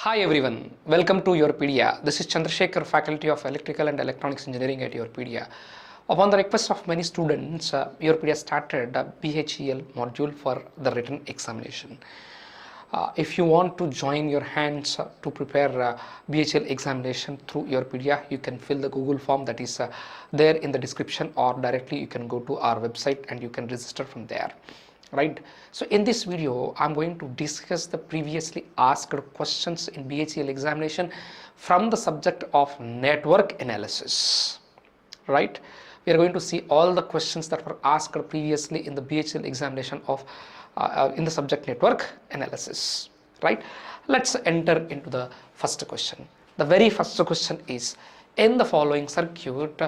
Hi everyone, welcome to YourPedia. This is Chandrasekhar, Faculty of Electrical and Electronics Engineering at YourPedia. Upon the request of many students, YourPedia started a BHEL module for the written examination. If you want to join your hands to prepare BHEL examination through YourPedia, you can fill the Google form that is there in the description, or directly you can go to our website and you can register from there. Right, so in this video I'm going to discuss the previously asked questions in BHEL examination from the subject of network analysis. Right, we are going to see all the questions that were asked previously in the BHEL examination of in the subject network analysis. Right, let's enter into the first question. The very first question is, in the following circuit,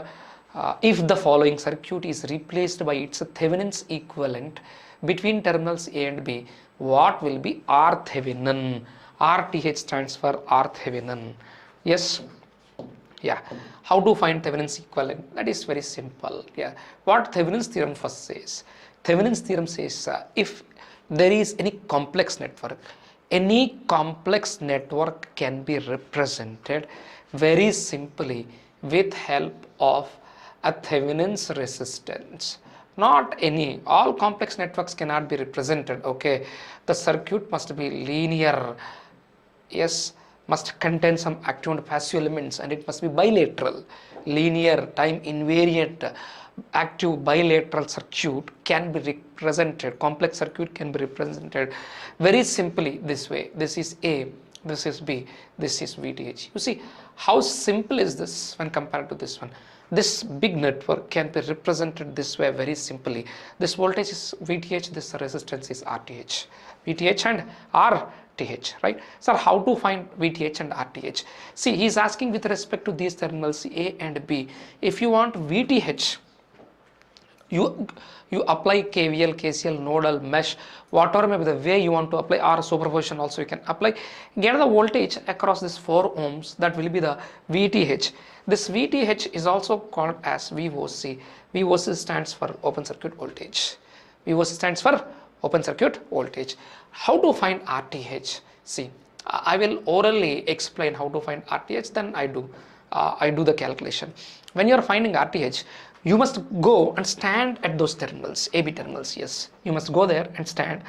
if the following circuit is replaced by its Thevenin's equivalent between terminals A and B, what will be R Thevenin? RTH stands for R Thevenin. Yes, yeah. How to find Thevenin's equivalent? That is very simple. Yeah, what Thevenin's theorem first says? Thevenin's theorem says if there is any complex network can be represented very simply with help of a Thevenin's resistance. Not any, all complex networks cannot be represented. Okay, the circuit must be linear, yes, must contain some active and passive elements, and it must be bilateral. Linear, time invariant, active bilateral circuit can be represented, complex circuit can be represented very simply this way. This is A, this is B, this is VTH. You see how simple is this when compared to this one. This big network can be represented this way very simply. This voltage is VTH, this resistance is RTH. VTH and RTH, right? So how to find VTH and RTH? See, he is asking with respect to these terminals A and B. If you want VTH, you apply KVL, KCL, nodal, mesh, whatever may be the way you want to apply, or superposition also you can apply. Get the voltage across this 4 ohms, that will be the VTH. This VTH is also called as VOC. VOC stands for open circuit voltage. VOC stands for open circuit voltage. How to find RTH? See, I will orally explain how to find RTH, then I do the calculation. When you are finding RTH, you must go and stand at those terminals, AB terminals. Yes, you must go there and stand.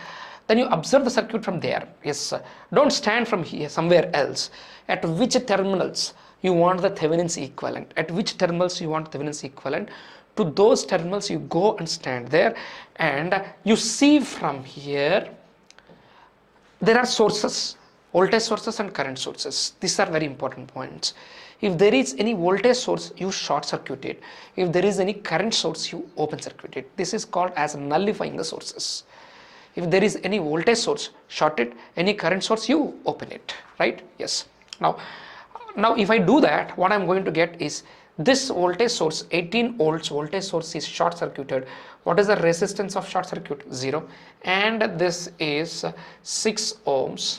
Then you observe the circuit from there. Yes, don't stand from here, somewhere else. At which terminals you want the Thevenin's equivalent? At which terminals you want Thevenin's equivalent? To those terminals you go and stand there, and you see from here there are sources, voltage sources and current sources. These are very important points. If there is any voltage source, you short circuit it. If there is any current source, you open circuit it. This is called as nullifying the sources. If there is any voltage source, short it. Any current source, you open it. Right? Yes. Now if I do that, what I'm going to get is this voltage source, 18 volts voltage source, is short circuited. What is the resistance of short circuit? 0. And this is 6 ohms.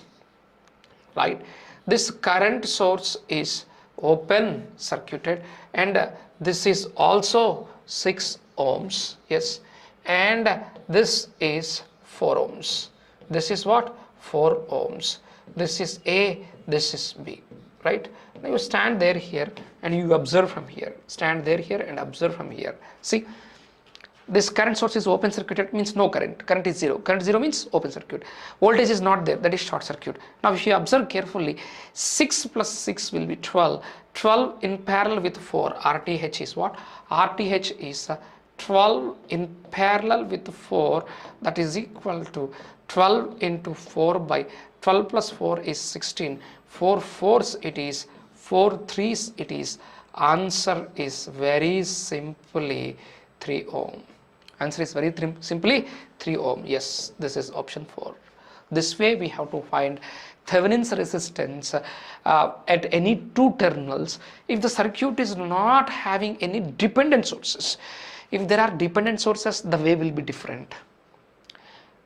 Right? This current source is open circuited, and this is also 6 ohms. Yes, and this is 4 ohms. This is what? 4 ohms. This is A, this is B. Right? Now you stand there here and you observe from here. Stand there here and observe from here. See, this current source is open circuited, means no current. Current is 0. Current 0 means open circuit. Voltage is not there, that is short circuit. Now if you observe carefully, 6 plus 6 will be 12. 12 in parallel with 4. RTH is what? RTH is 12 in parallel with 4. That is equal to 12 into 4 by 12 plus 4 is 16. 4 4s it is. 4 3s it is. Answer is very simply 3 ohm. Answer is very simply 3 ohm. Yes, this is option 4. This way we have to find Thevenin's resistance at any 2 terminals if the circuit is not having any dependent sources. If there are dependent sources, the way will be different.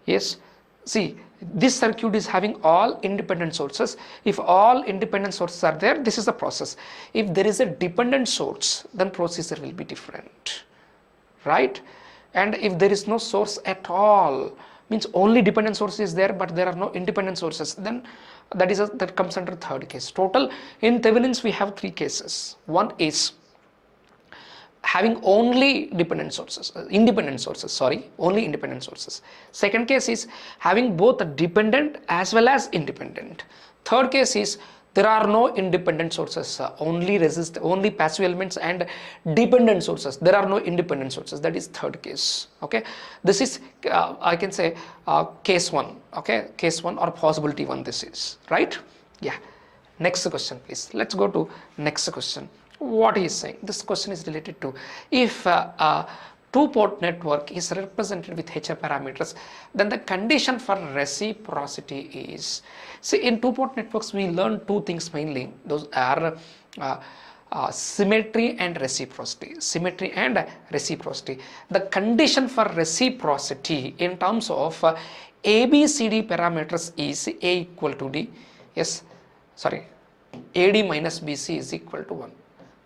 Yes, see, this circuit is having all independent sources. If all independent sources are there, this is the process. If there is a dependent source, then procedure will be different. Right? And if there is no source at all, means only dependent source is there but there are no independent sources, then that comes under third case. Total in Thevenin's we have three cases. One is having only independent sources. Second case is having both dependent as well as independent. Third case is there are no independent sources, only passive elements and dependent sources. There are no independent sources. That is third case. Okay, this is I can say case one. Okay, case one or possibility one. This is right. Yeah. Next question, please. Let's go to next question. What he is saying, this question is related to if a two-port network is represented with HA parameters, then the condition for reciprocity is, see, in two-port networks we learn two things mainly. Those are symmetry and reciprocity. The condition for reciprocity in terms of ABCD parameters is A equal to D. Yes, sorry, AD minus BC is equal to 1.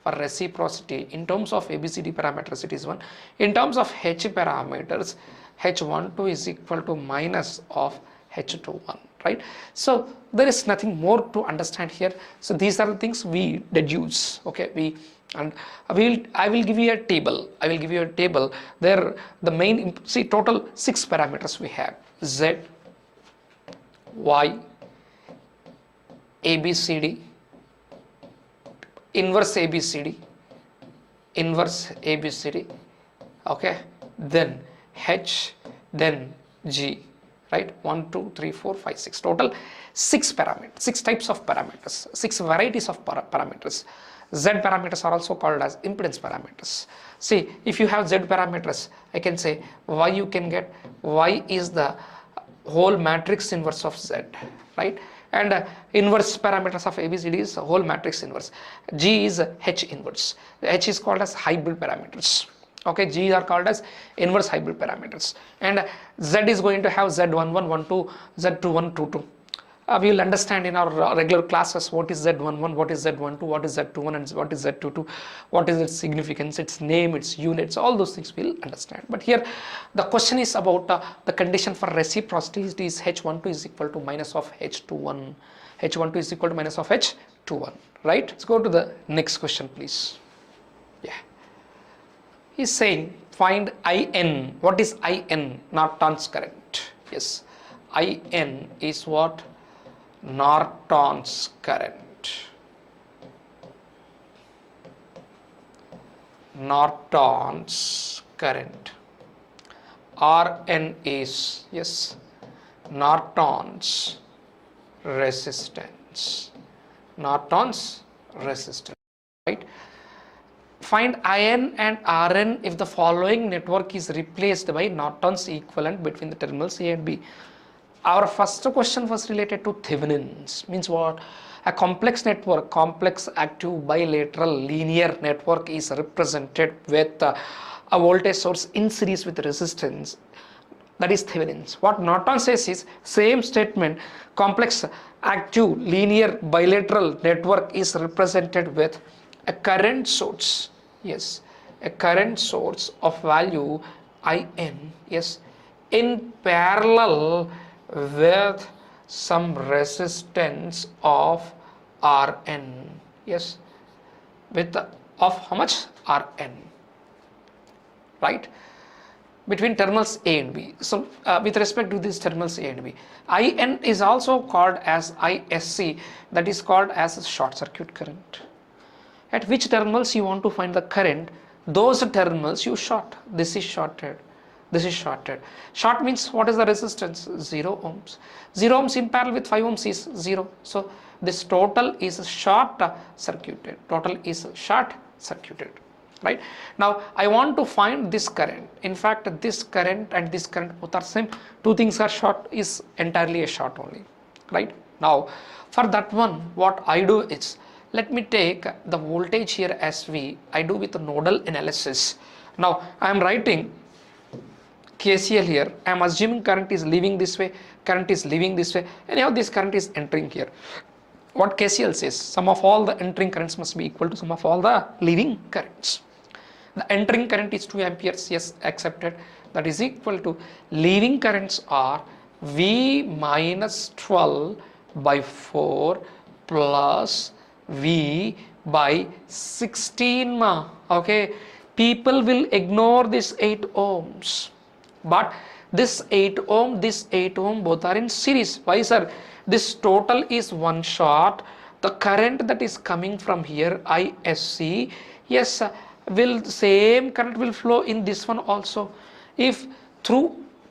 For reciprocity, in terms of ABCD parameters it is 1. In terms of H parameters, H12 is equal to minus of H21, right? So there is nothing more to understand here. So these are the things we deduce. Okay, I will give you a table. There the main, see, total 6 parameters we have: Z, Y, ABCD, inverse ABCD, okay, then H, then G, right? 1, 2, 3, 4, 5, 6. Total 6 parameters, 6 types of parameters, 6 varieties of parameters. Z parameters are also called as impedance parameters. See, if you have Z parameters, I can say Y, you can get Y is the whole matrix inverse of Z, right? And inverse parameters of ABCD is whole matrix inverse. G is H inverse. H is called as hybrid parameters. Okay, G are called as inverse hybrid parameters. And Z is going to have Z11, 12, Z21, 22. We will understand in our regular classes what is Z11, what is Z12, what is Z21, and what is Z22, what is its significance, its name, its units, all those things we will understand. But here the question is about the condition for reciprocity is H12 is equal to minus of H21. H12 is equal to minus of H21, right? Let's go to the next question, please. Yeah. He's saying find IN. What is IN? Norton's current. Yes. IN is what? Norton's current. Norton's current. Rn is, yes, Norton's resistance. Norton's resistance, right? Find IN and Rn if the following network is replaced by Norton's equivalent between the terminals A and B. Our first question was related to Thevenin's, means what? A complex network, complex active bilateral linear network is represented with a voltage source in series with resistance. That is Thevenin's. What Norton says is same statement, complex active linear bilateral network is represented with a current source. Yes, a current source of value IN, yes, in parallel with some resistance of Rn, yes, with of how much? Rn, right, between terminals A and B. So with respect to these terminals A and B, IN is also called as ISC, that is called as short circuit current. At which terminals you want to find the current, those terminals you short. This is shorted. This is shorted. Short means what is the resistance? 0 ohms. 0 ohms in parallel with 5 ohms is 0. So this total is short circuited. Total is short circuited. Right? Now I want to find this current. In fact, this current and this current both are same. Two things are short is entirely a short only. Right? Now for that one, what I do is, let me take the voltage here as V. I do with the nodal analysis. Now I am writing KCL here. I am assuming current is leaving this way, current is leaving this way, anyhow this current is entering here. What KCL says, sum of all the entering currents must be equal to sum of all the leaving currents. The entering current is 2 amperes, yes, accepted. That is equal to leaving currents are V minus 12 by 4 plus V by 16 ma. Okay, people will ignore this 8 ohms, but this 8 ohm both are in series. Why sir? This total is one shot. The current that is coming from here ISC, yes, will same current will flow in this one also. If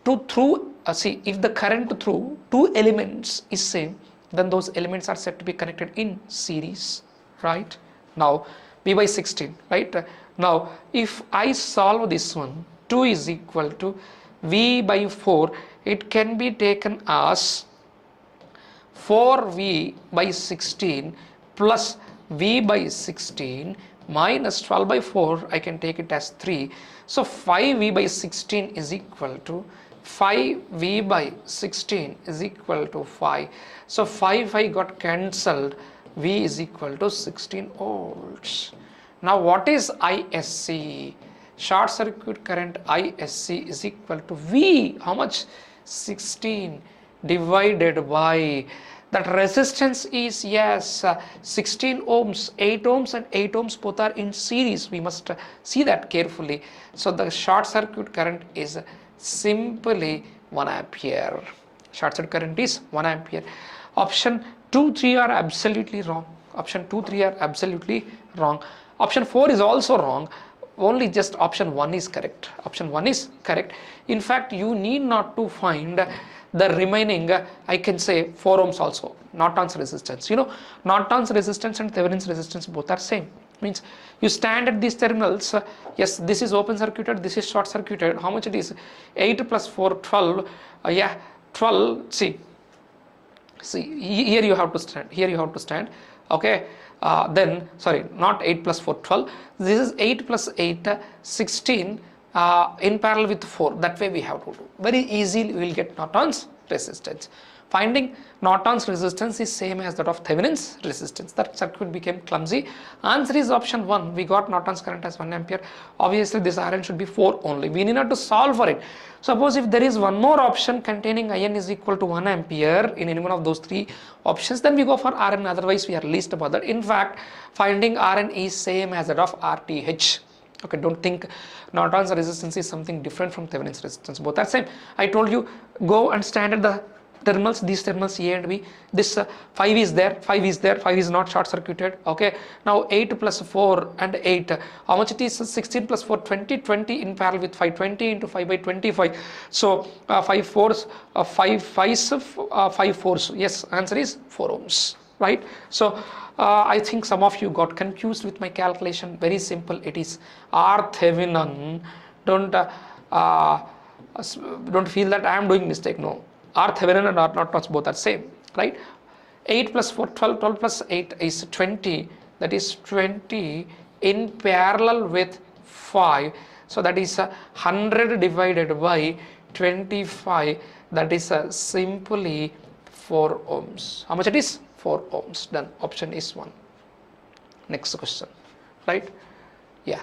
if the current through two elements is same, then those elements are said to be connected in series, right? Now V by 16, right? Now if I solve this one, 2 is equal to V by 4, it can be taken as 4V by 16 plus V by 16 minus 12 by 4, I can take it as 3. So 5V by 16 is equal to 5V by 16 is equal to 5. So 5 got cancelled. V is equal to 16 volts. Now what is ISC? Short circuit current ISC is equal to V. How much? 16 divided by that resistance is, yes, 16 ohms, 8 ohms and 8 ohms both are in series. We must see that carefully. So the short circuit current is simply 1 ampere. Short circuit current is 1 ampere. Option 2, 3 are absolutely wrong. Option 2, 3 are absolutely wrong. Option 4 is also wrong. Only just option 1 is correct. Option 1 is correct. In fact, you need not to find the remaining, I can say 4 ohms also. Norton's resistance. You know, Norton's resistance and Thevenin's resistance both are same. Means you stand at these terminals. Yes, this is open circuited, this is short circuited. How much it is? 8 plus 4, 12. Yeah, 12. See, here you have to stand. Here you have to stand. Okay. Then, sorry, not 8 plus 4, 12. This is 8 plus 8, 16 in parallel with 4. That way we have to do. Very easily we will get Norton's resistance. Finding Norton's resistance is same as that of Thevenin's resistance. That circuit became clumsy. Answer is option 1. We got Norton's current as 1 ampere. Obviously this Rn should be 4 only. We need not to solve for it. Suppose if there is one more option containing In is equal to 1 ampere in any one of those 3 options, then we go for Rn. Otherwise we are least bothered. In fact, finding Rn is same as that of RTH. Okay, don't think Norton's resistance is something different from Thevenin's resistance. Both are same. I told you, go and stand at the terminals, these terminals A and B. This 5 is there, 5 is there, 5 is not short circuited. Okay, now 8 plus 4 and 8, how much it is? 16 plus 4, 20, 20 in parallel with 5, 20 into 5 by 25. So 5 fours, 5 fives, 5 fours. Yes, answer is 4 ohms, right? So I think some of you got confused with my calculation. Very simple, it is R Thevenin. Don't feel that I am doing mistake. No, R Thevenin and R Norton both are same, right? 8 plus 4, 12, 12 plus 8 is 20. That is 20 in parallel with 5. So that is 100 divided by 25. That is simply 4 ohms. How much it is? 4 ohms. Done. Option is 1. Next question, right? Yeah.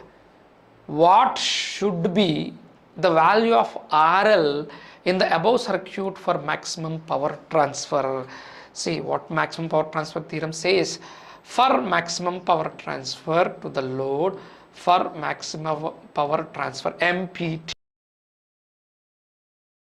What should be the value of RL in the above circuit for maximum power transfer? See what maximum power transfer theorem says. For maximum power transfer to the load, for maximum power transfer MPT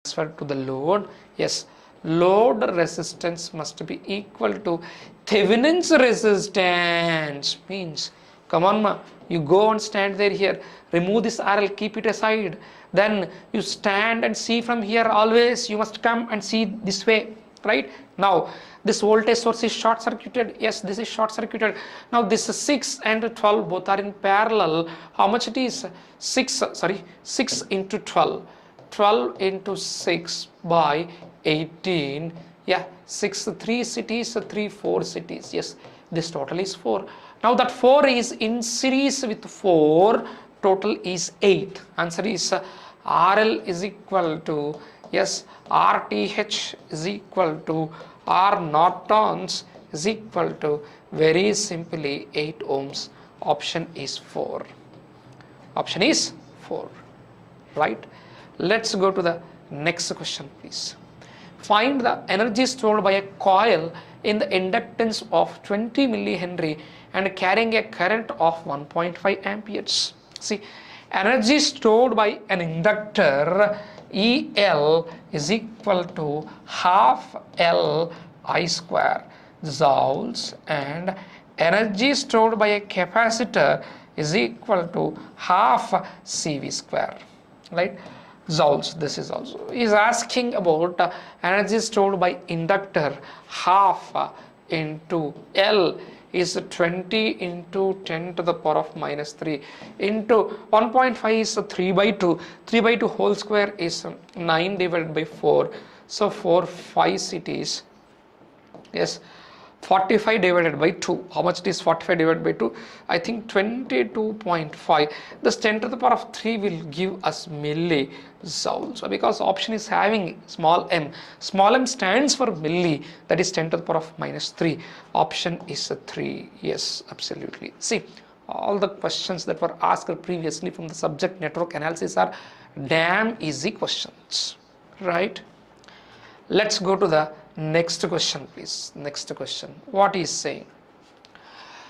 transfer to the load, yes, load resistance must be equal to Thevenin's resistance. Means, come on ma, you go and stand there here, remove this RL, keep it aside, then you stand and see from here. Always you must come and see this way, right? Now this voltage source is short circuited. Yes, this is short circuited. Now this 6 and 12 both are in parallel. How much it is? 6 into 12, 12 into 6 by 18. Yeah, 6 3 cities, 3 4 cities. Yes, this total is 4. Now that 4 is in series with 4, total is 8. Answer is RL is equal to, yes, RTH is equal to R Norton's is equal to very simply 8 ohms. Option is 4. Option is 4. Right? Let's go to the next question, please. Find the energy stored by a coil in the inductance of 20 millihenry and carrying a current of 1.5 amperes. See, energy stored by an inductor EL is equal to half L I square joules, and energy stored by a capacitor is equal to half CV square, right? Joules. This is also is asking about energy stored by inductor. Half into L is 20 into 10 to the power of minus 3 into 1.5 is 3 by 2. 3 by 2 whole square is 9 divided by 4. So 4 5 it is, yes, 45 divided by 2. How much it is 45 divided by 2? I think 22.5. This 10 to the power of 3 will give us millijoules. So because option is having small m. Small m stands for milli, that is 10 to the power of minus 3. Option is 3. Yes, absolutely. See, all the questions that were asked previously from the subject network analysis are damn easy questions, right? Let's go to the next question, please. Next question. What is saying?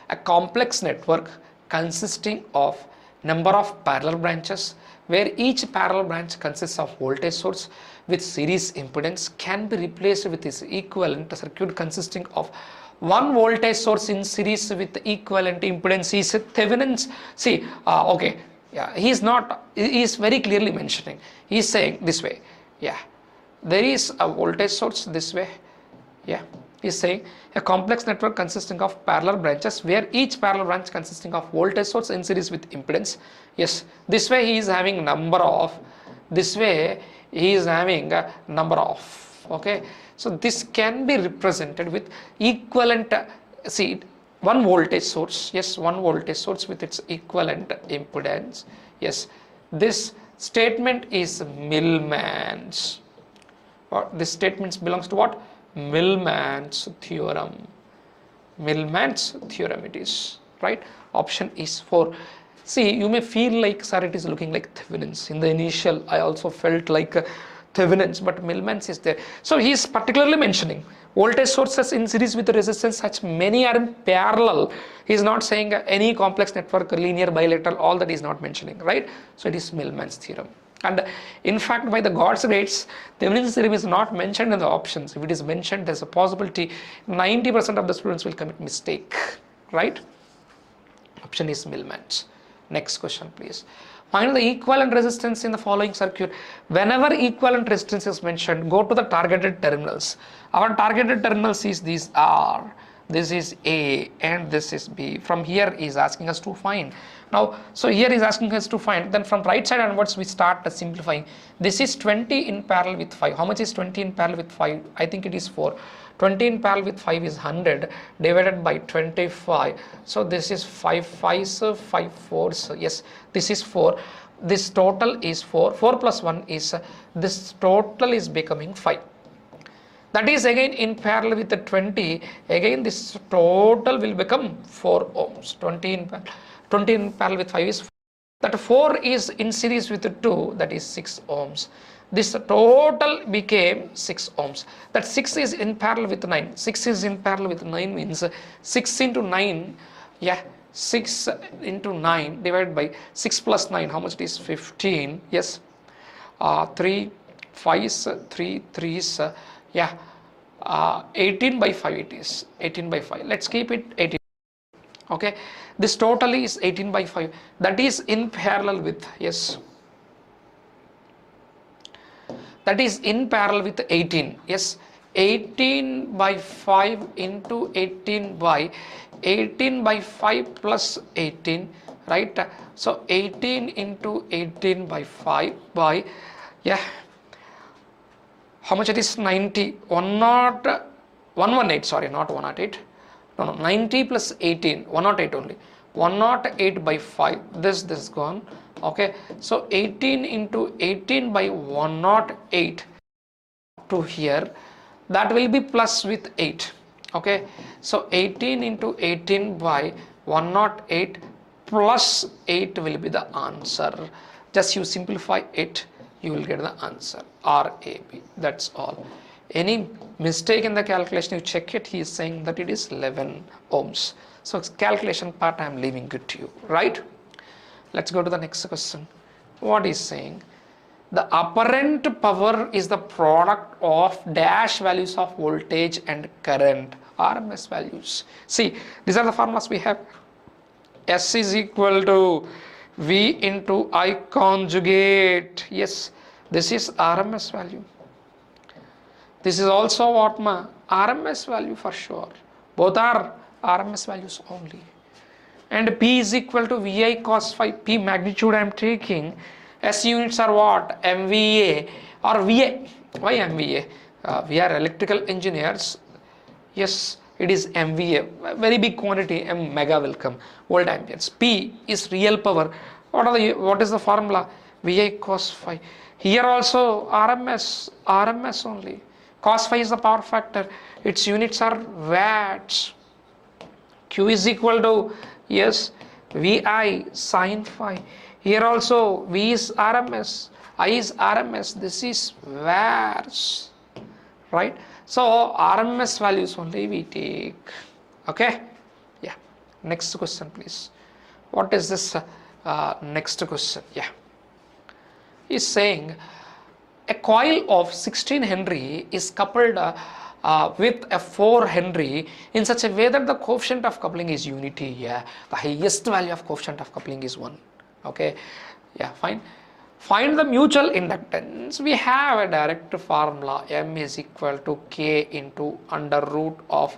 A complex network consisting of number of parallel branches, where each parallel branch consists of voltage source with series impedance, can be replaced with its equivalent circuit consisting of one voltage source in series with equivalent impedance is Thevenin's. See, okay, yeah, he is very clearly mentioning. He is saying this way, yeah. There is a voltage source this way, yeah. He's saying a complex network consisting of parallel branches, where each parallel branch consisting of voltage source in series with impedance. Yes, this way he is having number of, this way he is having a number of, okay. So this can be represented with equivalent, see, one voltage source, yes, one voltage source with its equivalent impedance. Yes, this statement is Millman's. This statement belongs to what? Millman's theorem. Millman's theorem it is, right? Option is 4. See, you may feel like, sir, it is looking like Thevenin's. In the initial, I also felt like Thevenin's, but Millman's is there. So he is particularly mentioning voltage sources in series with resistance, such many are in parallel. He is not saying any complex network, linear, bilateral, all that is not mentioning, right? So it is Millman's theorem. And in fact, by the God's grace, Thevenin's theorem is not mentioned in the options. If it is mentioned, there's a possibility 90% of the students will commit mistake, right? Option is Millman's. Next question, please. Find the equivalent resistance in the following circuit. Whenever equivalent resistance is mentioned, go to the targeted terminals. Our targeted terminals is these are. This is A and this is B. From here is asking us to find. Now, so here is asking us to find. Then from right side onwards, we start simplifying. This is 20 in parallel with 5. How much is 20 in parallel with 5? I think it is 4. 20 in parallel with 5 is 100 divided by 25. So this is 5 5s, 5 4s. Yes, this is 4. This total is 4. 4 plus 1 is, this total is becoming 5. That is again in parallel with the 20. Again, this total will become 4 ohms. 20 in parallel with 5 is 4. That 4 is in series with the 2. That is 6 ohms. This total became 6 ohms. That 6 is in parallel with 9. 6 is in parallel with 9 means 6 into 9. Yeah, 6 into 9 divided by 6 plus 9. How much it is? 15. Yes. 3 5s, 3 3s. Yeah, 18 by 5 it is. 18 by 5. Let's keep it 18. Okay, this total is 18 by 5. That is in parallel with, yes, that is in parallel with 18. Yes, 18 by 5 into 18 by 5 plus 18, right? So 18 into 18 by 5 by, yeah, how much it is? 90, 118, sorry, not 108. No, 90 plus 18, 108 only. 108 by 5, this gone. Okay, so 18 into 18 by 108 to here, that will be plus with 8. Okay, so 18 into 18 by 108 plus 8 will be the answer. Just you simplify it, you will get the answer RAB. That's all. Any mistake in the calculation, you check it. He is saying that it is 11 ohms. So calculation part I am leaving good to you, right? Let's go to the next question. What is saying? The apparent power is the product of dash values of voltage and current, RMS values. See, these are the formulas we have. S is equal to V into I conjugate. Yes, this is RMS value. This is also what ma RMS value for sure. Both are RMS values only. And P is equal to VI cos phi. P magnitude I am taking. S units are what? MVA or VA. Why MVA? We are electrical engineers. Yes, it is MVA. Very big quantity. M mega will come. Volt amperes. P is real power. What is the formula? VI cos phi. Here also RMS only. Cos phi is the power factor. Its units are watts. Q is equal to, yes, VI sin phi. Here also V is RMS, I is RMS. This is watts, right? So RMS values only we take. Okay, yeah. Next question, please. What is this next question? Yeah, is saying a coil of 16 Henry is coupled with a 4 Henry in such a way that the coefficient of coupling is unity. Yeah, the highest value of coefficient of coupling is 1. Okay, yeah, fine. Find the mutual inductance. We have a direct formula. M is equal to K into under root of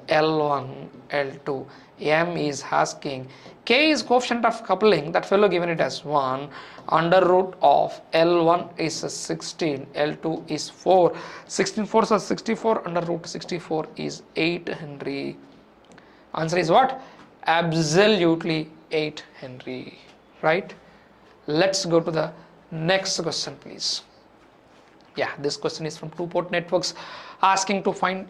L1 L2. M is asking, K is coefficient of coupling, that fellow given it as 1, under root of L1 is 16, L2 is 4, 16 4s are 64, under root 64 is 8 Henry. Answer is what? Absolutely 8 Henry, right? Let's go to the next question, please. Yeah, this question is from two-port networks, asking to find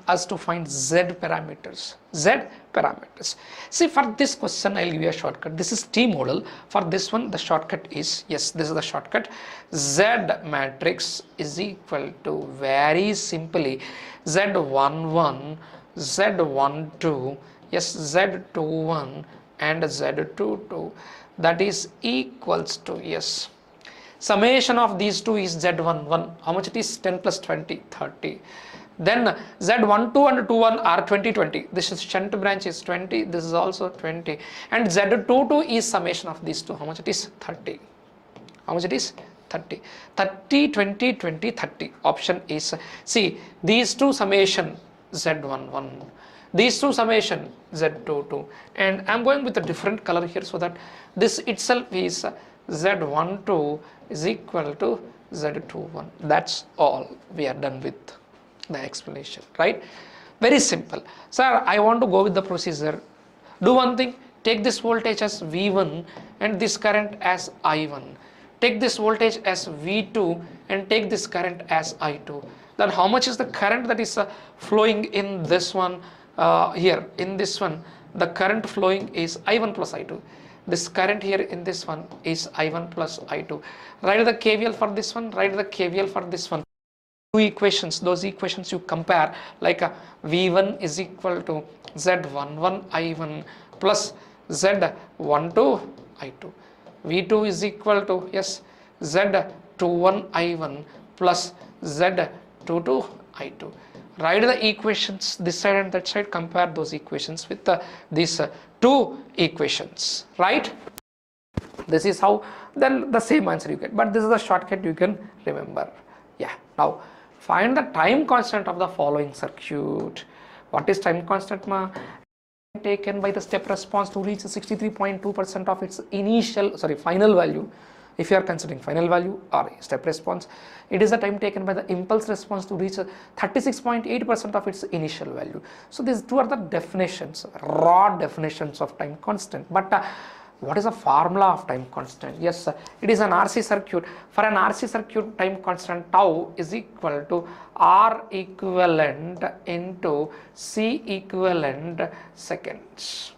Z parameters. Z parameters. See, for this question, I'll give you a shortcut. This is T model. For this one, the shortcut is, yes, this is the shortcut. Z matrix is equal to, very simply, Z11, Z12, yes, Z21 and Z22. That is equals to, yes, summation of these two is Z11. How much it is? 10 plus 20, 30. Then Z12 and 21 are 20, 20. This is shunt branch is 20. This is also 20. And Z22 is summation of these two. How much it is? 30. How much it is? 30. 30, 20, 20, 30. Option is, see, these two summation Z11. These two summation Z22. And I'm going with a different color here so that this itself is Z12 is equal to Z21. That's all. We are done with the explanation, right? Very simple. Sir, I want to go with the procedure. Do one thing. Take this voltage as V1 and this current as I1. Take this voltage as V2 and take this current as I2. Then how much is the current that is flowing in this one? Here in this one, the current flowing is I1 plus I2. This current here in this one is I1 plus I2. Write the KVL for this one, write the KVL for this one. Two equations, those equations you compare, like V1 is equal to Z11 I1 plus Z12 I2. V2 is equal to, yes, Z21 I1 plus Z22 I2. Write the equations this side and that side, compare those equations with these two equations, right? This is how, then the same answer you get, but this is the shortcut you can remember. Yeah, now find the time constant of the following circuit. What is time constant, ma? Taken by the step response to reach 63.2% of its final value. If you are considering final value or step response, it is the time taken by the impulse response to reach 36.8% of its initial value. So these two are the definitions, raw definitions of time constant. But what is the formula of time constant? Yes, it is an RC circuit. For an RC circuit, time constant tau is equal to R equivalent into C equivalent seconds.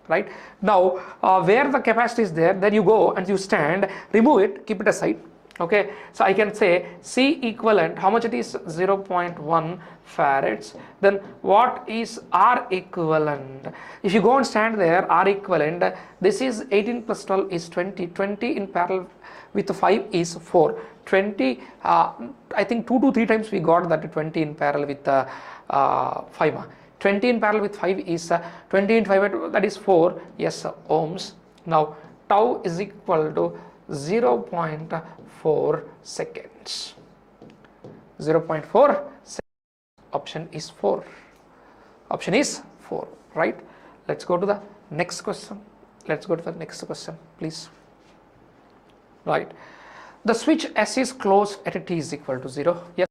right? Now where the capacitor is there, you go and you stand, remove it, keep it aside. Okay, so I can say C equivalent, how much it is? 0.1 farads. Then what is R equivalent? If you go and stand there, R equivalent, this is 18 plus 12 is 20. 20 in parallel with 5 is 4. 20, I think 2 to 3 times we got that 20 in parallel with 5. 20 in parallel with 5 is 20 in 5, that is 4, yes, ohms. Now tau is equal to 0.4 seconds. 0.4 seconds. Option is 4. Option is 4, right? Let's go to the next question. Let's go to the next question, please. Right. The switch S is closed at t is equal to 0. Yes,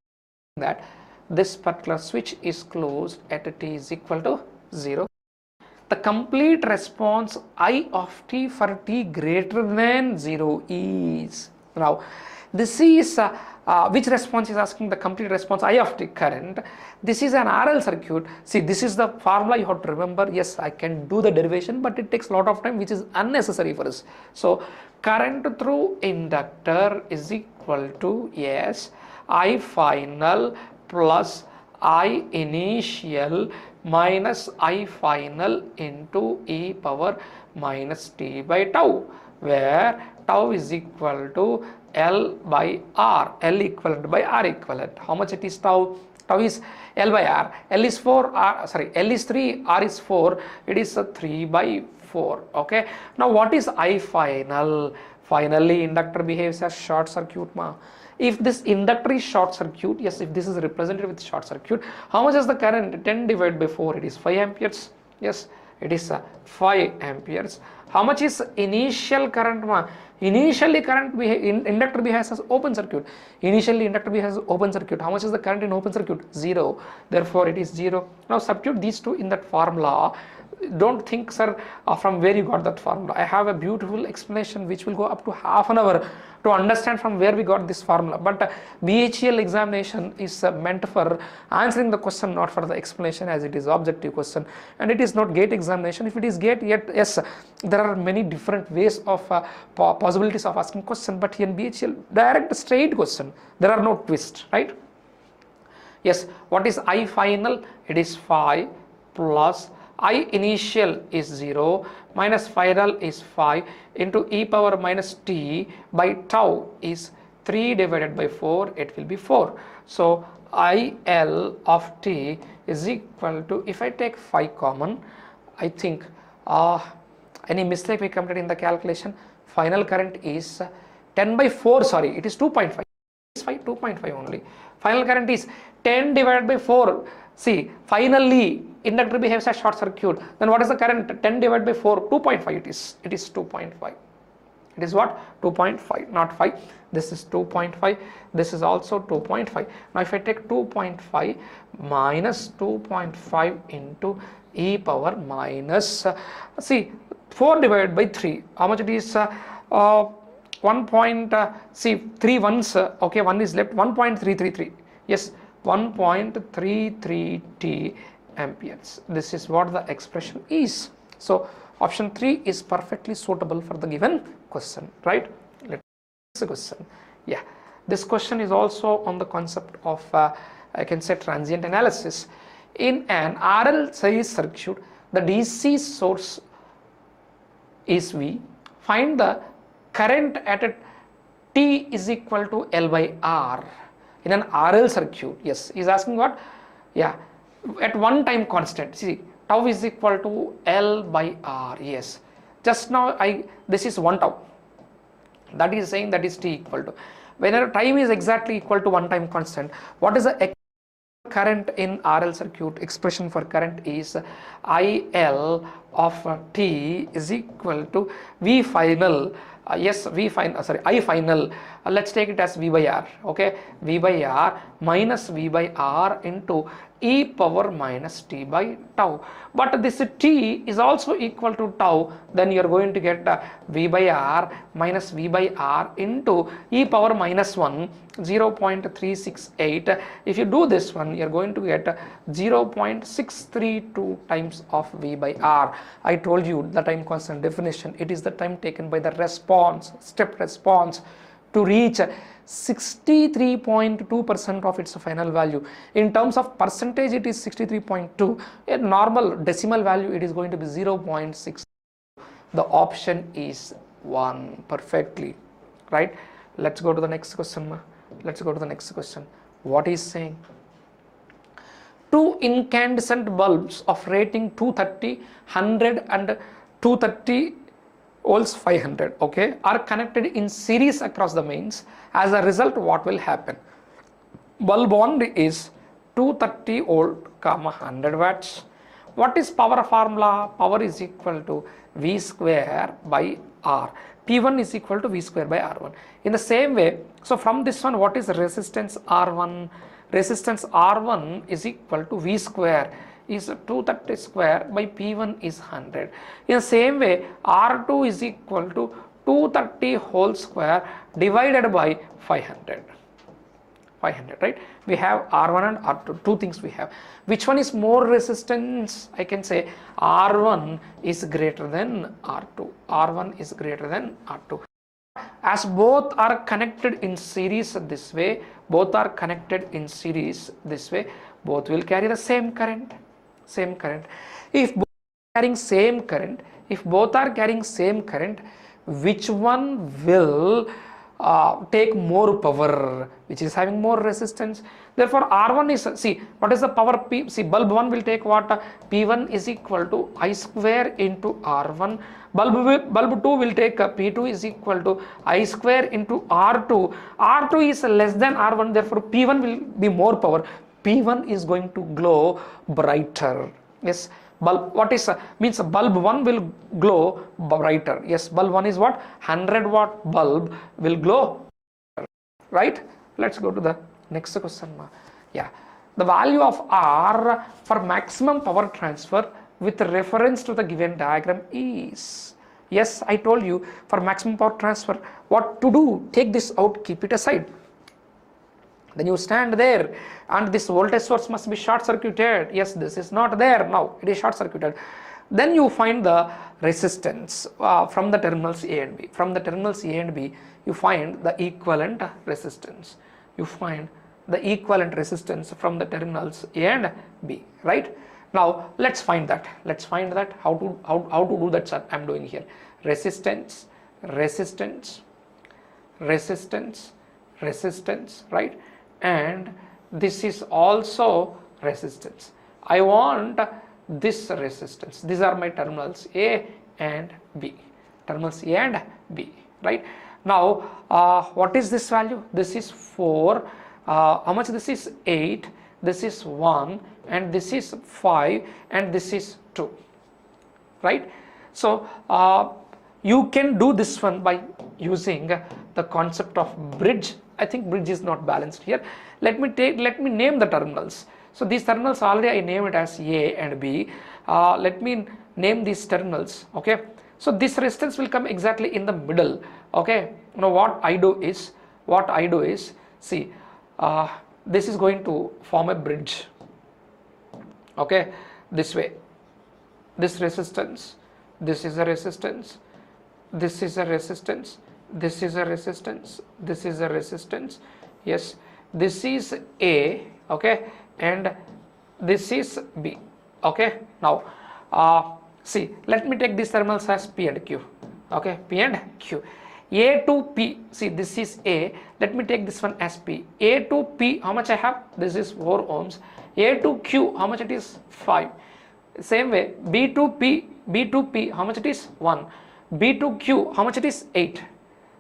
that this particular switch is closed at t is equal to 0. The complete response I of t for t greater than 0 is. Now this is which response is asking? The complete response I of t current. This is an RL circuit. See, this is the formula you have to remember. Yes, I can do the derivation, but it takes a lot of time, which is unnecessary for us. So current through inductor is equal to, yes, I final plus I initial minus I final into e power minus t by tau, where tau is equal to L by R, L equivalent by R equivalent. How much it is tau? Tau is L by R. L is 4, L is 3, R is 4, it is 3 by 4. Okay. Now what is I final? Finally inductor behaves as short circuit ma. If this inductor is short circuit, yes, if this is represented with short circuit, how much is the current? 10 divided by 4, it is 5 amperes. Yes, it is 5 amperes. How much is initial current ma? Initially current inductor behaves as open circuit. Initially inductor behaves as open circuit. How much is the current in open circuit? 0. Therefore it is 0. Now substitute these two in that formula. Don't think, sir, from where you got that formula. I have a beautiful explanation which will go up to half an hour to understand from where we got this formula. But BHEL examination is meant for answering the question, not for the explanation, as it is objective question, and it is not gate examination. If it is gate, yet yes, there are many different ways of possibilities of asking question, but here in BHEL, direct straight question, there are no twists, right? Yes, what is I final? It is 5 plus I initial is 0 minus final is 5 into e power minus t by tau is 3 divided by 4, it will be 4. So IL of t is equal to, if I take 5 common, I think any mistake we committed in the calculation, final current is 10 by 4, sorry, it is 2.5. It is 2.5 only. Final current is 10 divided by 4. See, finally inductor behaves as short circuit. Then what is the current? 10 divided by 4, 2.5 it is. It is 2.5. It is what? 2.5, not 5. This is 2.5. This is also 2.5. Now if I take 2.5 minus 2.5 into e power minus, see, 4 divided by 3. How much it is? 3 ones, okay, 1 is left, 1.333. Yes, 1.33 t amperes. This is what the expression is. So option 3 is perfectly suitable for the given question, right? Let's see the question. Yeah, this question is also on the concept of I can say transient analysis. In an RL series circuit, the DC source is V. Find the current at T is equal to L by R. In an RL circuit, yes, is asking what? Yeah, at one time constant. See, tau is equal to L by R. Yes, just now this is 1 tau. That is saying that is T equal to. Whenever time is exactly equal to one time constant, what is the current in RL circuit? Expression for current is IL of T is equal to V final. Yes, I final, let's take it as V by R, okay, V by R minus V by R into e power minus t by tau. But this t is also equal to tau, then you are going to get v by r minus v by r into e power minus 1, 0.368. If you do this one, you are going to get 0.632 times of v by r. I told you the time constant definition, it is the time taken by the response, step response to reach 63.2% of its final value. In terms of percentage, it is 63.2. A normal decimal value, it is going to be 0.6. The option is 1 perfectly, right? Let's go to the next question. Let's go to the next question. What is saying? Two incandescent bulbs of rating 230, 100 and 230 volts 500, okay, are connected in series across the mains. As a result, what will happen? Bulb 1 is 230 volt, 100 watts. What is power formula? Power is equal to V square by R. P1 is equal to V square by R1. In the same way, so from this one, what is resistance R1? Resistance R1 is equal to V square is 230 square by P1 is 100. In the same way, R2 is equal to 230 whole square divided by 500. 500, right? We have R1 and R2, two things we have. Which one is more resistance? I can say R1 is greater than R2. R1 is greater than R2. As both are connected in series this way, both are connected in series this way, both will carry the same current. Same current. If both are carrying same current, which one will take more power, which is having more resistance? Therefore, R1 is, see, what is the power P? See, bulb 1 will take what? P1 is equal to I square into R1. Bulb 2 will take P2 is equal to I square into R2. R2 is less than R1, therefore P1 will be more power. P1 is going to glow brighter. Yes, bulb, what is means bulb 1 will glow brighter. Yes, bulb 1 is what? 100 watt bulb will glow, right? Let's go to the next question. Yeah, the value of R for maximum power transfer with reference to the given diagram is, yes, I told you for maximum power transfer what to do. Take this out, keep it aside. Then you stand there and this voltage source must be short circuited. Yes, this is not there now, it is short circuited. Then you find the resistance from the terminals A and B. From the terminals A and B, you find the equivalent resistance. You find the equivalent resistance from the terminals A and B, right? Now let's find that. Let's find that. How to do that, sir? I'm doing here. Resistance, resistance, resistance, resistance, right? And this is also resistance. I want this resistance. These are my terminals A and B. Terminals A and B, right? Now, what is this value? This is 4. How much? This is 8. This is 1. And this is 5. And this is 2. Right? So, you can do this one by using the concept of bridge. I think bridge is not balanced here. Let me name the terminals. So these terminals already I name it as A and B. Let me name these terminals. Okay. So this resistance will come exactly in the middle. Okay. Now what I do is see, this is going to form a bridge. Okay. This way. This resistance. This is a resistance. This is a resistance. This is a resistance. This is a resistance. Yes, this is A, okay, and this is B. Okay, now see, let me take these terminals as P and Q. Okay, P and Q. A to P, see, this is A. Let me take this one as P. A to P, how much I have? This is 4 ohms. A to Q, how much it is? 5. Same way, B to P, how much it is? 1. B to Q, how much it is? 8.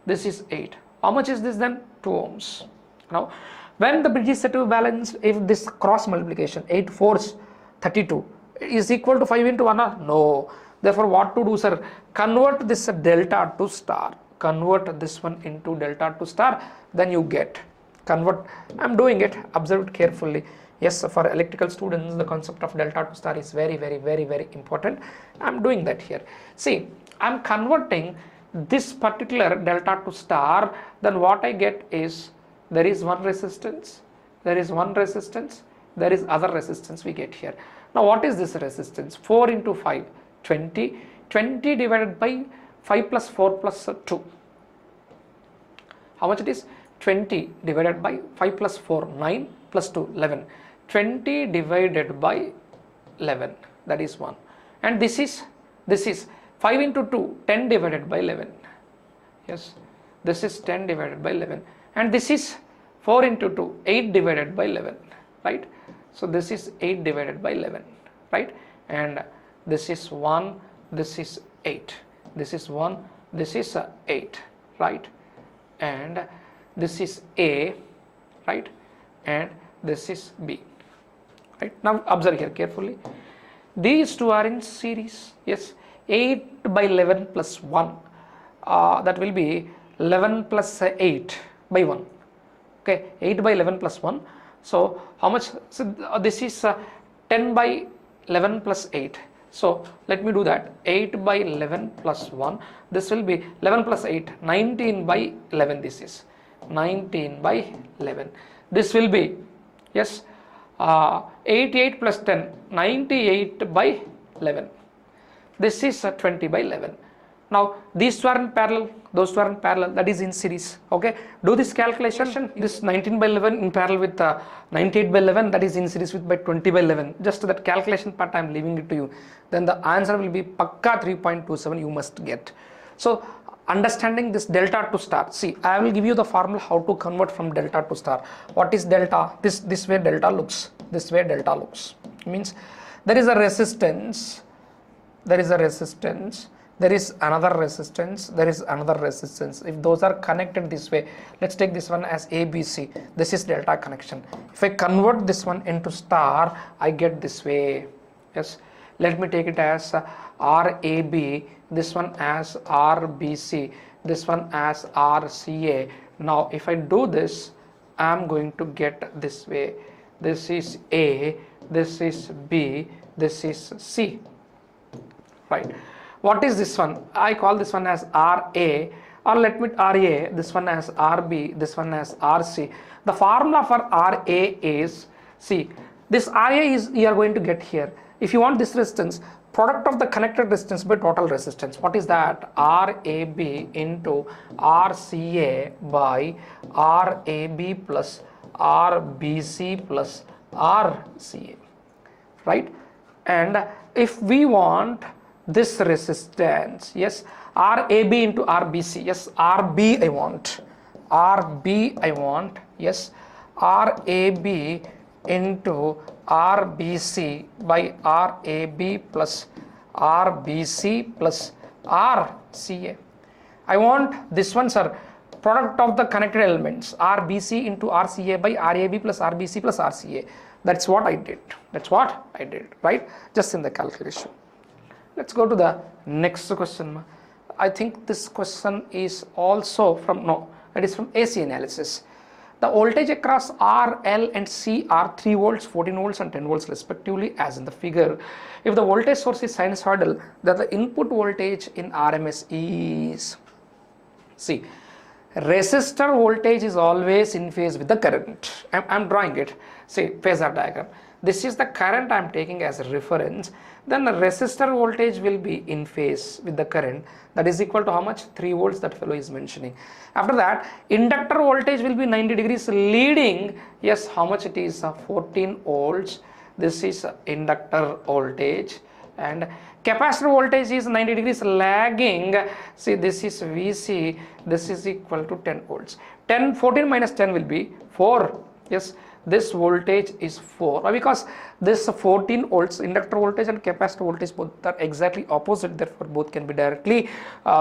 This is 8. How much is this then? 2 ohms. Now, when the bridge is said to be balanced, if this cross multiplication, 8 4s 32 is equal to 5 into 1, no. Therefore, what to do, sir? Convert this delta to star. Convert this one into delta to star. Then you get. Convert. I am doing it. Observe it carefully. Yes, for electrical students, the concept of delta to star is very important. I'm doing that here. See, I'm converting this particular delta to star, then what I get is there is one resistance, there is one resistance, there is other resistance we get here. Now what is this resistance? 4 into 5, 20, 20 divided by 5 plus 4 plus 2. How much it is? 20 divided by 5 plus 4, 9 plus 2, 11. 20 divided by 11, that is 1. And this is 5 into 2, 10 divided by 11. Yes, this is 10 divided by 11. And this is 4 into 2, 8 divided by 11, right? So this is 8 divided by 11, right? And this is 1, this is 8. This is 1, this is 8, right? And this is A, right? And this is B, right? Now observe here carefully. These two are in series. Yes, 8 by 11 plus 1, that will be 11 plus 8 by 1. Okay, 8 by 11 plus 1. So how much? So this is 10 by 11 plus 8. So let me do that. 8 by 11 plus 1. This will be 11 plus 8, 19 by 11. This is 19 by 11. This will be, yes, 88 plus 10, 98 by 11. This is 20 by 11. Now these two are in parallel, those two are in parallel, that is in series. Okay, do this calculation. This 19 by 11 in parallel with 98 by 11, that is in series with by 20 by 11. Just that calculation part I am leaving it to you. Then the answer will be pakka 3.27 you must get. So understanding this delta to star, see, I will give you the formula how to convert from delta to star. What is delta? This way delta looks. This way delta looks. Means there is a resistance. There is a resistance. There is another resistance. There is another resistance. If those are connected this way, let's take this one as ABC. This is delta connection. If I convert this one into star, I get this way. Yes. Let me take it as RAB, this one as RBC, this one as RCA. Now if I do this, I am going to get this way. This is A, this is B, this is C, right? What is this one? I call this one as RA, or let me RA, this one as RB, this one as RC. The formula for RA is, see, this RA is you are going to get here. If you want this resistance, product of the connected resistance by total resistance. What is that? RAB into RCA by RAB plus RBC plus RCA, right? And if we want this resistance, yes, RAB into RBC, yes, RB I want, RB I want, yes, RAB into RBC by RAB plus RBC plus RCA. I want this one, sir, product of the connected elements, RBC into RCA by RAB plus RBC plus RCA. That's what I did. That's what I did, right? Just in the calculation. Let's go to the next question. I think this question is also from, no, it is from AC analysis. The voltage across R, L and C are 3 volts, 14 volts and 10 volts respectively as in the figure. If the voltage source is sinusoidal, then the input voltage in RMS is, see, resistor voltage is always in phase with the current. I'm drawing it, see, phasor diagram. This is the current I am taking as a reference. Then the resistor voltage will be in phase with the current. That is equal to how much? 3 volts that fellow is mentioning. After that, inductor voltage will be 90 degrees leading. Yes, how much it is? 14 volts. This is inductor voltage. And capacitor voltage is 90 degrees lagging. See, this is VC. This is equal to 10 volts. 14 minus 10 will be 4. Yes. This voltage is 4. Why? Because this 14 volts inductor voltage and capacitor voltage both are exactly opposite, therefore both can be directly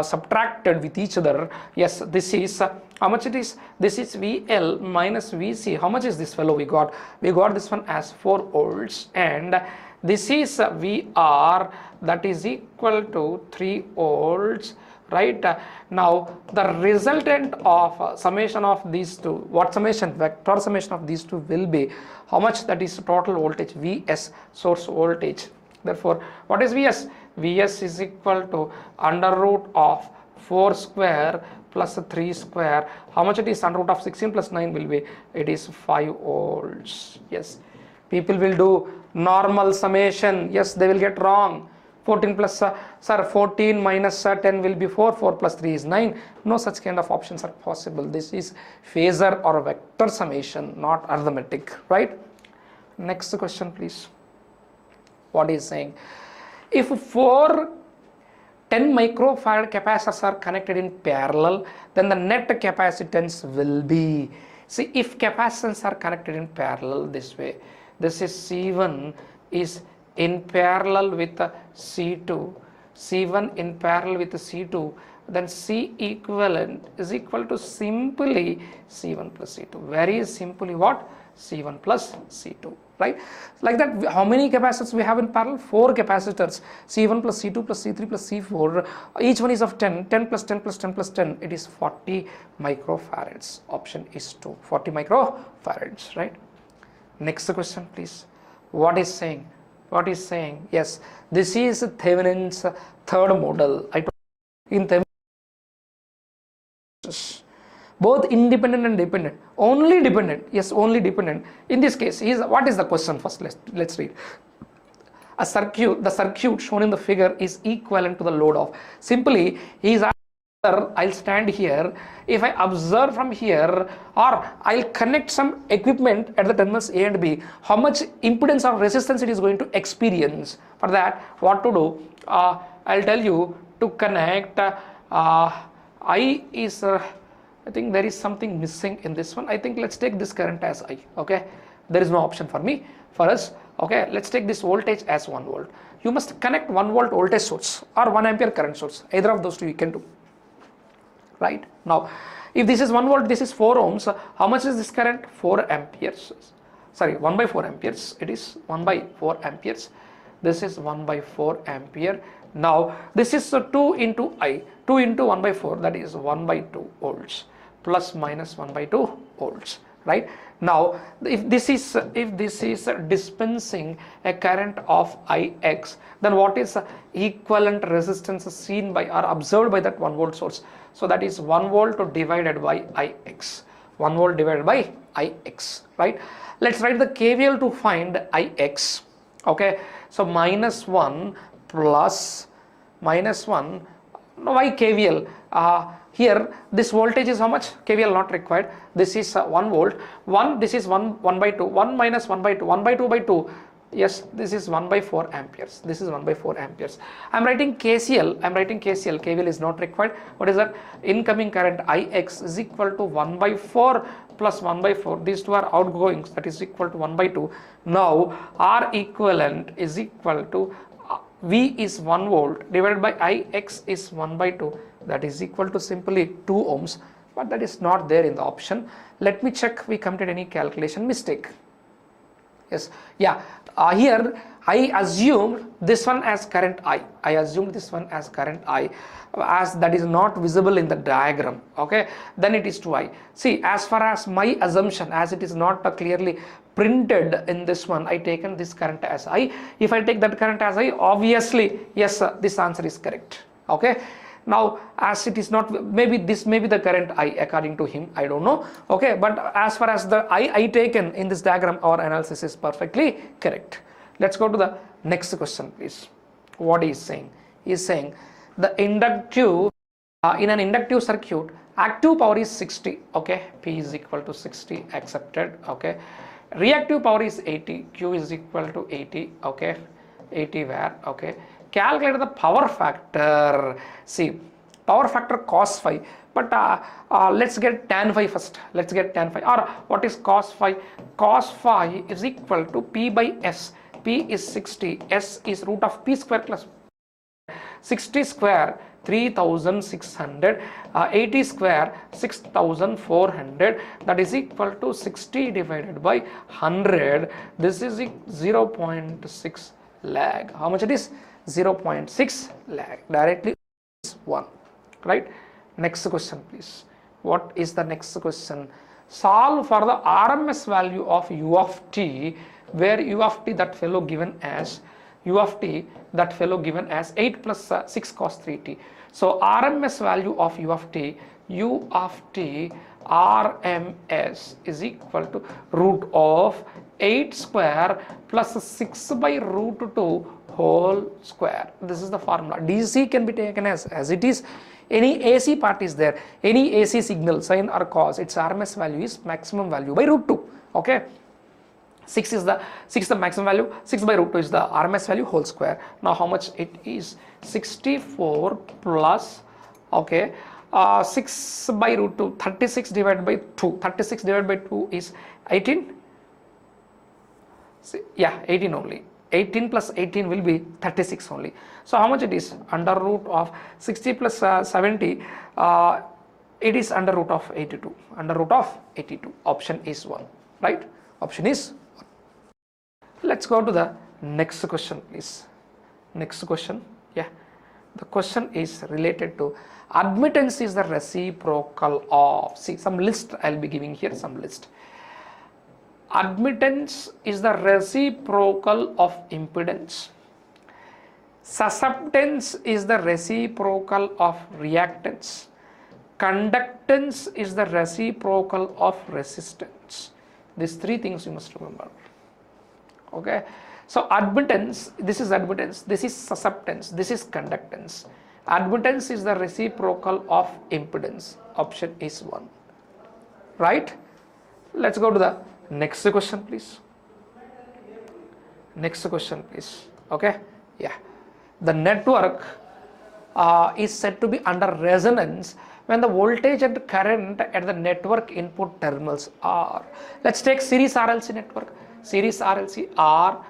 subtracted with each other. Yes, this is how much it is? This is VL minus VC. How much is this fellow we got? We got this one as 4 volts, and this is VR, that is equal to 3 volts. right? Now the resultant of summation of these two, what summation, vector summation of these two will be how much, that is total voltage Vs, source voltage. Therefore what is Vs? Vs is equal to under root of 4 square plus 3 square. How much it is? Under root of 16 plus 9 will be, it is 5 volts. Yes, people will do normal summation. Yes, they will get wrong. 14 plus 14 minus 10 will be 4, 4 plus 3 is 9. No such kind of options are possible. This is phasor or vector summation, not arithmetic, right? Next question please. What is saying? If 4 10 microfarad capacitors are connected in parallel, then the net capacitance will be, see, if capacitors are connected in parallel this way, this is C1 is in parallel with C2, C1 in parallel with C2, then C equivalent is equal to simply C1 plus C2. Very simply what? C1 plus C2, right? Like that, how many capacitors we have in parallel? 4 capacitors, C1 plus C2 plus C3 plus C4, each one is of 10, 10 plus 10 plus 10 plus 10, it is 40 microfarads. Option is 2, 40 microfarads, right? Next question please. What is saying? What is saying? Yes, this is Thevenin's third model. In Thevenin, both independent and dependent. Only dependent. Yes, only dependent. In this case, what is the question first? Let's read. A circuit, the circuit shown in the figure is equivalent to the load of. Simply, he is, I'll stand here. If I observe from here, or I'll connect some equipment at the terminals A and B, how much impedance or resistance it is going to experience. For that, what to do? I'll tell you to connect. I is, I think there is something missing in this one. I think let's take this current as I. Okay, there is no option for me, for us. Okay, let's take this voltage as 1 volt. You must connect 1 volt voltage source or 1 ampere current source. Either of those two you can do. Right now, if this is 1 volt, this is 4 ohms. How much is this current? 4 amperes. Sorry, 1 by 4 amperes. It is 1 by 4 amperes. This is 1 by 4 ampere. Now this is 2 into I. 2 into 1 by 4, that is 1 by 2 volts plus minus 1 by 2 volts. Right now, if this is dispensing a current of Ix, then what is equivalent resistance seen by or observed by that 1 volt source? So that is 1 volt divided by Ix. 1 volt divided by Ix, right? Let's write the KVL to find Ix. Okay, so minus 1 plus minus 1. Why KVL? Here this voltage is how much? KVL not required. This is 1 volt. 1, this is 1 by 2. 1 minus 1 by 2. 1 by 2 by 2. Yes, this is 1 by 4 amperes. This is 1 by 4 amperes. I'm writing KCL. KVL is not required. What is that? Incoming current Ix is equal to 1 by 4 plus 1 by 4. These two are outgoings. That is equal to 1 by 2. Now R equivalent is equal to V is 1 volt divided by Ix is 1 by 2. That is equal to simply 2 ohms. But that is not there in the option. Let me check we committed any calculation mistake. Yes, yeah, here I assumed this one as current I. I assumed this one as current I, as that is not visible in the diagram. Okay, then it is 2I. See, as far as my assumption, as it is not clearly printed in this one, I taken this current as I. If I take that current as I, obviously, yes, this answer is correct. Okay. Now, as it is not, maybe this may be the current I according to him, I don't know. Okay, but as far as the I taken in this diagram, our analysis is perfectly correct. Let's go to the next question, please. What he is saying? He is saying the inductive, in an inductive circuit, active power is 60. Okay, P is equal to 60, accepted. Okay, reactive power is 80, Q is equal to 80. Okay, 80 var. Okay. Calculate the power factor. See, power factor cos phi, but let's get tan phi first. Let's get tan phi. Or what is cos phi? Cos phi is equal to P by S. P is 60, S is root of P square plus 60 square 3600, 80 square 6400. That is equal to 60 divided by 100. This is 0.6 lag. How much it is? 0.6 lag. Directly is 1. right? Next question please. What is the next question? Solve for the RMS value of u of t, where u of t that fellow given as 8 plus 6 cos 3t. So RMS value of u of t RMS is equal to root of 8 square plus 6 by root 2 whole square. This is the formula. DC can be taken as it is. Any AC part is there, any AC signal, sine or cos, its RMS value is maximum value by root 2. Okay, 6 is the maximum value, 6 by root 2 is the RMS value whole square. Now how much it is? 64 plus, okay, 6 by root 2, 36 divided by 2. 36 divided by 2 is 18. Yeah, 18 only. 18 plus 18 will be 36 only. So how much it is? Under root of 60 plus 70, it is under root of 82. Under root of 82. Option is 1, right? Option is 1. Let's go to the next question please. Next question. Yeah, the question is related to admittance is the reciprocal of, see some list I'll be giving here, some list. Admittance is the reciprocal of impedance. Susceptance is the reciprocal of reactance. Conductance is the reciprocal of resistance. These three things you must remember. Okay, so admittance, this is admittance, this is susceptance, this is conductance. Admittance is the reciprocal of impedance. Option is 1, right? Let's go to the next question please. Next question please. Okay, yeah, the network is said to be under resonance when the voltage and current at the network input terminals are, let's take series RLC network. Series RLC R,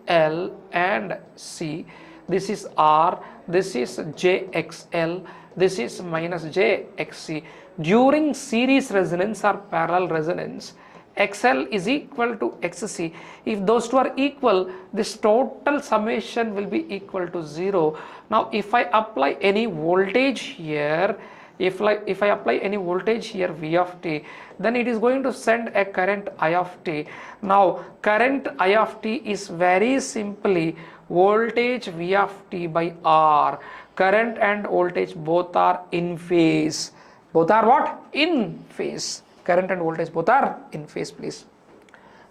L and C. This is R, this is JXL, this is minus JXC. During series resonance or parallel resonance, XL is equal to XC. If those two are equal, this total summation will be equal to 0. Now if I apply any voltage here, if I apply any voltage here V of t, then it is going to send a current I of t. Now current I of t is very simply voltage V of t by R. Current and voltage both are in phase. Both are what? In phase. Current and voltage both are in phase please.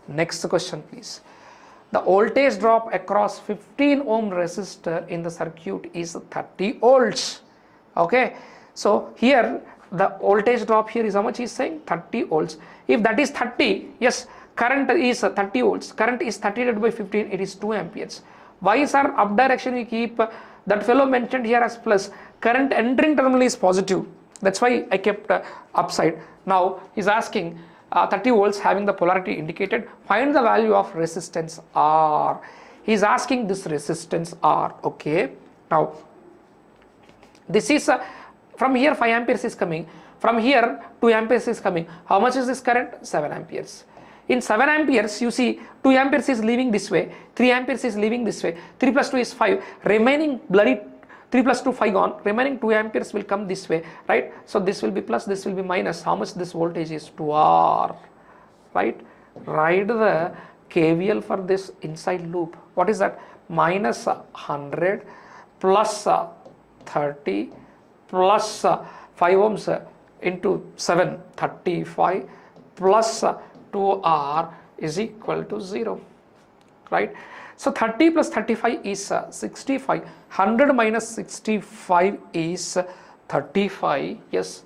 Next question please. The voltage drop across 15 ohm resistor in the circuit is 30 volts. Okay, so here the voltage drop here is how much? Is saying 30 volts. If that is 30, yes, current is 30 volts. Current is 30 divided by 15, it is 2 amperes. Why sir, up direction we keep that fellow mentioned here as plus. Current entering terminal is positive. That's why I kept upside. Now he's asking 30 volts having the polarity indicated. Find the value of resistance R. He's asking this resistance R. Okay. Now this is from here 5 amperes is coming. From here 2 amperes is coming. How much is this current? 7 amperes. In 7 amperes you see 2 amperes is leaving this way. 3 amperes is leaving this way. 3 plus 2 is 5. Remaining bloody 3 plus 2, 5 gone, remaining 2 amperes will come this way, right? So this will be plus, this will be minus. How much this voltage is? 2R, right? Write the KVL for this inside loop. What is that? Minus 100 plus 30 plus 5 ohms into 7, 35 plus 2R is equal to 0, right? So 30 plus 35 is 65. 100 minus 65 is 35. Yes,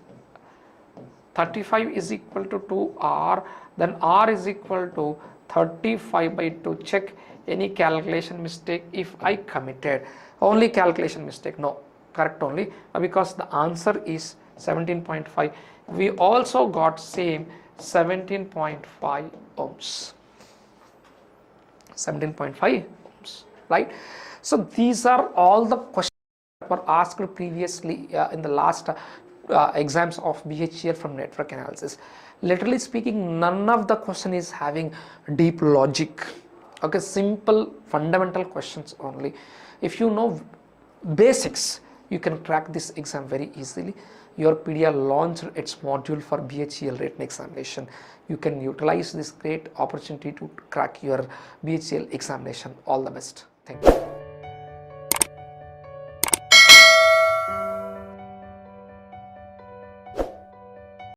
35 is equal to 2R. Then R is equal to 35 by 2. Check any calculation mistake if I committed. Only calculation mistake. No, correct only, because the answer is 17.5. We also got same 17.5 ohms. 17.5 ohms, right? So these are all the questions that were asked previously in the last exams of BHEL from network analysis. Literally speaking, none of the question is having deep logic. Okay, simple fundamental questions only. If you know basics, you can crack this exam very easily. YourPedia launched its module for BHEL written examination. You can utilize this great opportunity to crack your BHEL examination. All the best. Thank you.